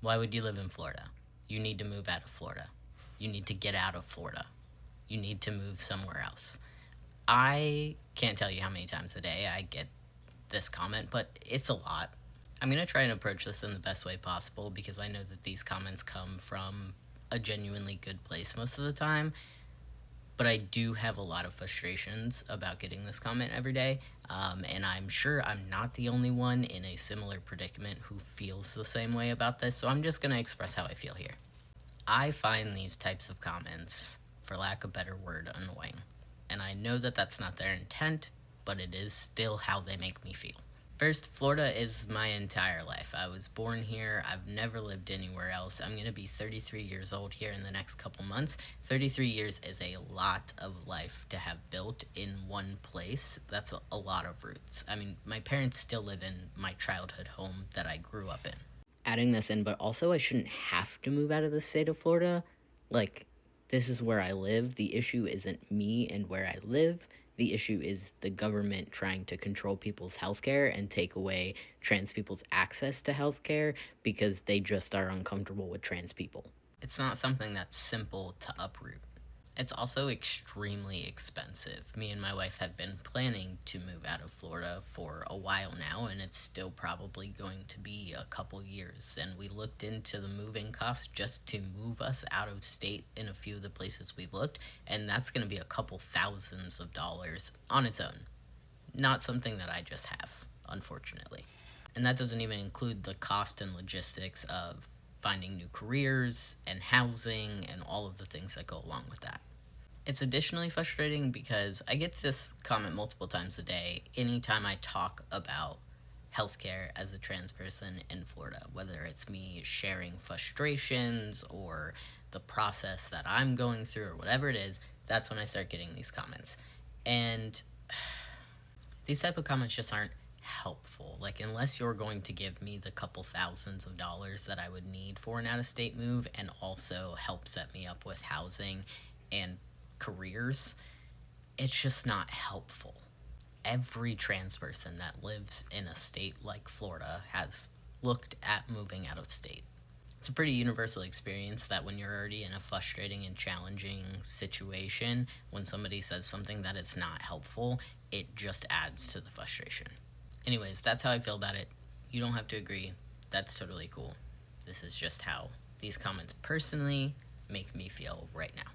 Why would you live in Florida? You need to move out of Florida. You need to get out of Florida. You need to move somewhere else. I can't tell you how many times a day I get this comment, but it's a lot. I'm going to try and approach this in the best way possible because I know that these comments come from a genuinely good place most of the time, but I do have a lot of frustrations about getting this comment every day, and I'm sure I'm not the only one in a similar predicament who feels the same way about this, so I'm just going to express how I feel here. I find these types of comments, for lack of a better word, annoying, and I know that that's not their intent, but it is still how they make me feel. First, Florida is my entire life. I was born here. I've never lived anywhere else. I'm going to be 33 years old here in the next couple months. 33 years is a lot of life to have built in one place. That's a lot of roots. I mean, my parents still live in my childhood home that I grew up in. Adding this in, but also I shouldn't have to move out of the state of Florida. Like, this is where I live. The issue isn't me and where I live. The issue is the government trying to control people's healthcare and take away trans people's access to healthcare because they just are uncomfortable with trans people. It's not something that's simple to uproot. It's also extremely expensive. Me and my wife have been planning to move out of Florida for a while now, and it's still probably going to be a couple years. And we looked into the moving costs just to move us out of state in a few of the places we've looked, and that's going to be a couple thousands of dollars on its own. Not something that I just have, unfortunately. And that doesn't even include the cost and logistics of finding new careers and housing and all of the things that go along with that. It's additionally frustrating because I get this comment multiple times a day anytime I talk about healthcare as a trans person in Florida, whether it's me sharing frustrations or the process that I'm going through or whatever it is. That's when I start getting these comments. And these type of comments just aren't helpful. Like, unless you're going to give me the couple thousands of dollars that I would need for an out-of-state move and also help set me up with housing and careers, it's just not helpful. Every trans person that lives in a state like Florida has looked at moving out of state. It's a pretty universal experience that when you're already in a frustrating and challenging situation, when somebody says something that is not helpful, it just adds to the frustration. Anyways, that's how I feel about it. You don't have to agree. That's totally cool. This is just how these comments personally make me feel right now.